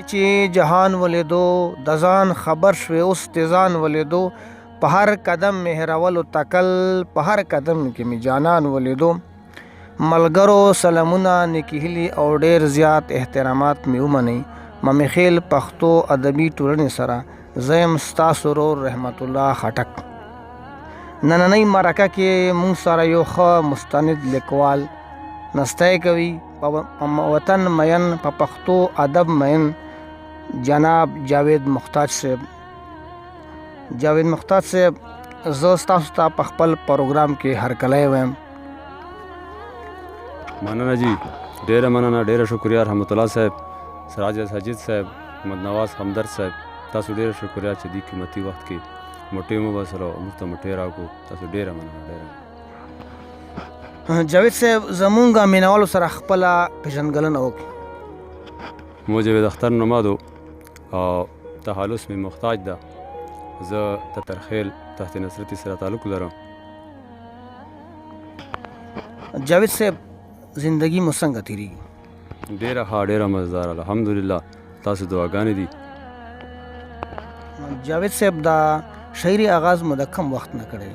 چې جهان ولیدو د ځان خبر شوې اوس د ځان ولیدو په هر قدم مې هېرولو تکل په هر قدم کې مې جانان ولیدو ملګرو سلامونه نیکې هیلې او ډېر زیات احترامات مې ومنئ ممیخیل پښتو ادبي ټولنې سره زه یم ستاسو ورور رحمت الله خټک نننۍ مرکه کې موږ سره یو ښه مستند لیکوال نستی کوي په وطن مین په پښتو ادب مین جناب جاوید مختاج صاحب زه ستاسو ته په خپل پروګرام کې هرکلی وایم مننه جی ډیره مننه ډیره شکریہ رحمت الله صاحب سراج ساجد صاحب محمد نواز همدرد صاحب تاسو ډیره شکریہ چې دې قیمتي وخت کې موټی مو بسره موږ ته موټی راکړو تاسو ډیره مننه ډیره جاوید صاحب زمونږ مینوالو سره خپله پیژندګلنه وکړي مو جاوید اختر نومادو او تخلص مې محتاج ده زه د ترخیل تحت نصرتي سره تعلق لرم جاوید صاحب زندگی مو څنګه تیریږي ډیره ښه ډیره مزدار الحمدلله تاسو دعاګانې دي جاوید صاحب دا شاعري آغاز مو د کم وخت نه کړی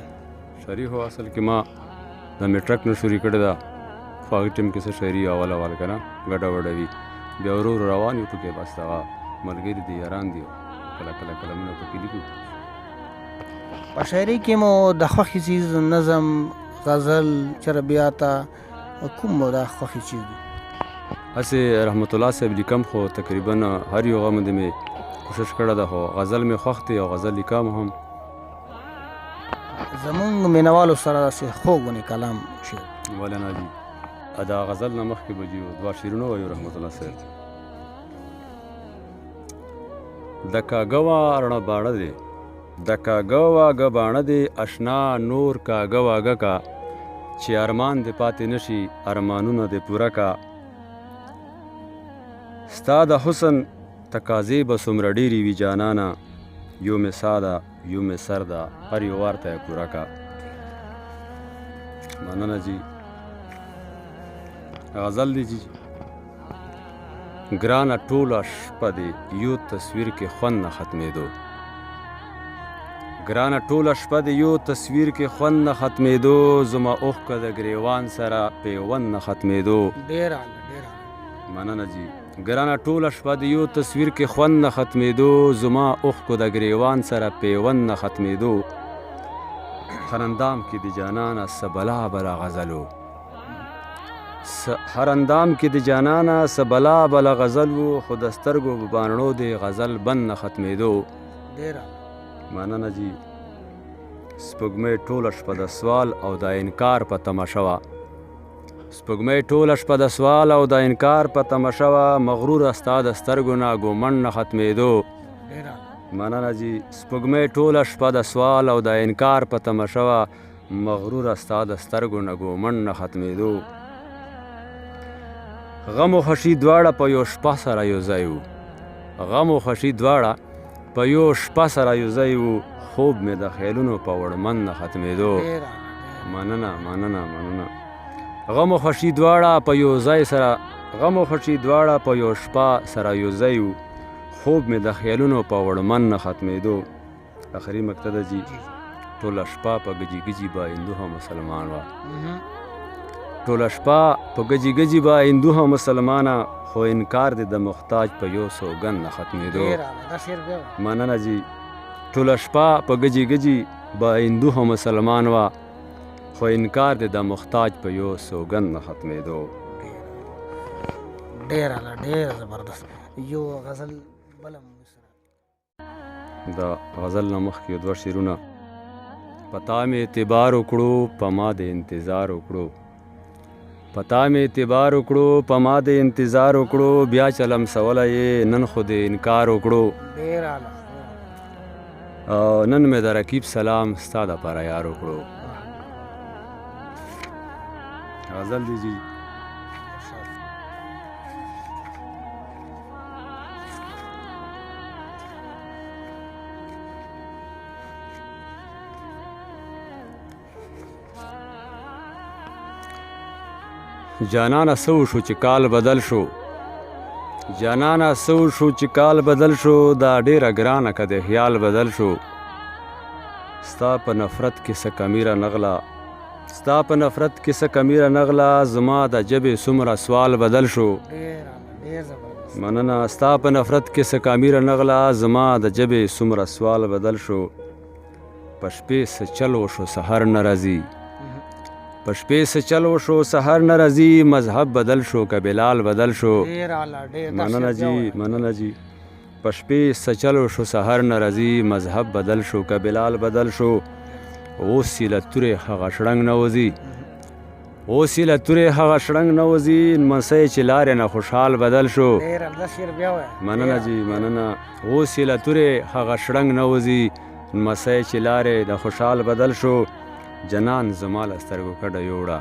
شاعري خو اصل کې ما د میټرک نه شروع کړې ده خو هغې ټیم کې څه شاعري اوله واله که نه ګډه وډه وي بیا ورو ورو روان یو ټوکې بس هغه ملګري دي یاران دي کله کله کلمونه پکې لیکو په شاعري کې مو د خوښې چیز نظم غزل چربیاته کوم مو د خوښې چیز دی هسې رحمت الله صاحب لیکم خو تقریبا هر یو غم د مې کوشش کړی ده خو غزل مې خوښ دی او غزل لیکم هم زمونږ مینوالو سره داسې خوږ کلام شعر ولې نه دي دا غزل نه مخکې به جي دوه شعرونه وایو رحمت الله صاحب د کاږه رڼه باڼه دی د کاږه واږه باڼه دی اشنا نور کاږه واږه کا چې ارمان دې پاتې نشي ارمانونه دې پوره کا ستا د حسن تقاضې به څومره ډېرې وي جانانه یو مې سا ده یو مې سر ده هر یو وار ته یې پوره کا مننه جی غزل دی جی ګرانه ټوله شپه دی یو تصویر کې خوند نه ختمېدو ګرانه ټوله شپه دی یو تصویر کې خوند نه ختمېدو زما اوښکه د ګریوان سره پیوند نه ختمېدو ډېر مننه جی ګرانه ټوله شپه د یو تصویر کې خوند نه ختمېدو زما اوښکو د ګریوان سره پیوند نه ختمېدو هر اندام کې د جانانه څه بلا بلا غزل و هر اندام کې د جانانه څه بلا بلا غزل و خو د سترګو په بانړو د غزل بند نه ختمېدو مننه جی سپوږمۍ ټوله شپه د سوال او د انکار په تماشه وه سپوږمۍ ټوله شپه د سوال او د انکار په تماشه وه مغروره ستا د سترګو نه ګومن نه ختمېدو مننه جی سپوږمۍ ټوله شپه د سوال او د انکار په تماشه وه مغروره ستا د سترګو نه ګومن نه ختمېدو غم و خوښي دواړه په یو شپه سره یو ځای وو غم و خوښي دواړه په یو شپه سره یو ځای وو خوب مې د خیالونو په وړمن نه ختمېدو مننه مننه مننه غم و خوښي دواړه په یو ځای سره غم و خوښي دواړه په یو شپه سره یو ځای وو خوب مې د خیالونو په وړمن نه ختمېدو آخري مقطع ده جی ټوله شپه په ګجي ګجي به هندو هم مسلمان وه ټوله شپه په ګجي ګجي به هندو هم مسلمانه خو انکار دې د محتاج په یو سوګند نه ختمېدو مننه جی ټوله شپه په ګجي ګجي به هندو هم مسلمان وه خو انکار دې د محتاج په یو سوګند نه ختمېدو ډېر زبردست یو غزل بله د غزل نه مخکې دوه شعرونه په تا مې اعتبار وکړو په ما د انتظار وکړو په تا مې اعتبار وکړو په ما د انتظار وکړو بیا چلم سولی یې نن خو د انکار وکړو نن مې د رقیب سلام ستا دپاره یار وکړو غزل دی جی جانانه څه وشو چې کال بدل شو جانانا سو شو چې کال بدل شو دا ډیره ګرانه که د خیال بدل شو ستا په نفرت کې څه کمیره نغله ستا په نفرت کې څه کمیره نغله زما د ژبې څومره سوال بدل شو مننه ستا په نفرت کې څه کمیره نغله زما د ژبې څومره سوال بدل شو په شپې څه چل وشو سحر نه راځي په شپې څه چل وشو سحر نه راځي مذهب بدل شو که بلال بدل شو مننه جی مننه جی په شپې څه چل وشو سحر نه راځي مذهب بدل شو که بلال بدل شو اوس یې له تورې هغه شړنګ نه وځي اوس یې له تورې هغه شړنګ نه وځي لمسی چې لارې نه خوشحال بدل شو مننه جی مننه اوس یې له تورې هغه شړنګ نه وځي لمسی چې لارې د خوشحال بدل شو جنان زما له سترګو کډه یوړه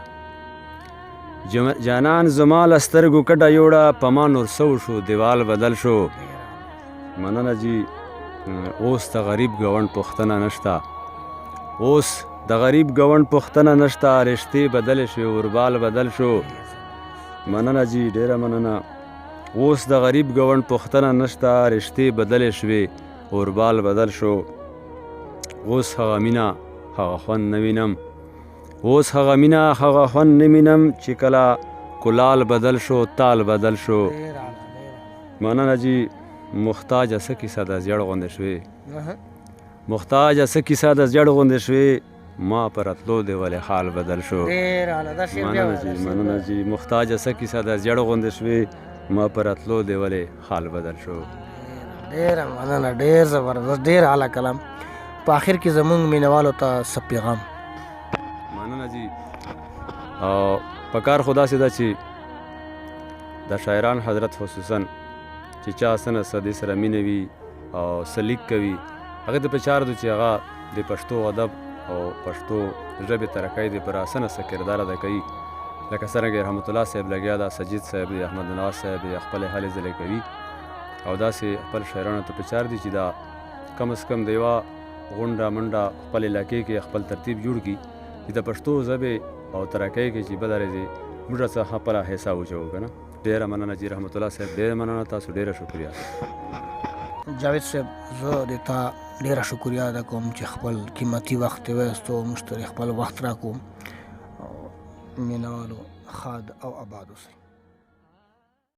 جانان زما له سترګو کډه یوړه په ما نور څه وشو دیوال بدل شو مننه جی اوس د غریب ګاونډ پوښتنه نشته اوس د غریب ګاونډ پوښتنه نشته رشتې بدلې شوې اوربال بدل شو مننه جی ډیره مننه اوس د غریب ګاونډ پوښتنه نشته رشتې بدلې شوې اوربال بدل شو اوس هغه مینه هغه خوند نه وینم اوس هغه مینه هغه خوند نه وینم چې کله کلال بدل شو تال بدل شو مننه جی محتاجه څه کیسه د زیړ غوندې شوې محتاجه څه کیسه د زیړ غوندې شوې ما په راتلو دی ولې حال بدل شو مننه جی محتاجه څه کیسه د زیړ غوندې شوې ما په راتلو دی ولې حال بدل شو ډېره مننه ډېر زبردست ډېر اعلی کلام په آخر کې زمونږ مینوالو ته څه پیغام مننه جی په کار خو داسې ده چې د شاعران حضرت خصوصا چې چا څه نه څه دې سره مینه وي او څه لیک کوي هغې ته په چار ده چې هغه د پښتو ادب او پښتو ژبې ترقۍ دپاره څه نه څه کردار ادا کوي لکه څرنګه رحمت الله صاحب لګیا ده سجید صاحب دی احمد نواز صاحب دی خپلې هلې ځلې کوي او داسې خپل شاعرانو ته په چار دي چې دا کم از کم د یوه غونډه منډه خپل علاقې کې خپل ترتیب جوړ کړي چې د پښتو ژبې او ترقۍ کې چې بده راځي موږ څه خپله حصه واچوو که نه ډېره مننه جی رحمت الله صاحب ډېره مننه تاسو ډېره شکریه جاوید صاحب زه د تا ډېره شکریه ادا کوم چې خپل قیمتي وخت یې وایستو موږ ته خپل وخت راکړو مینوالو ښاد او آباد اوسئ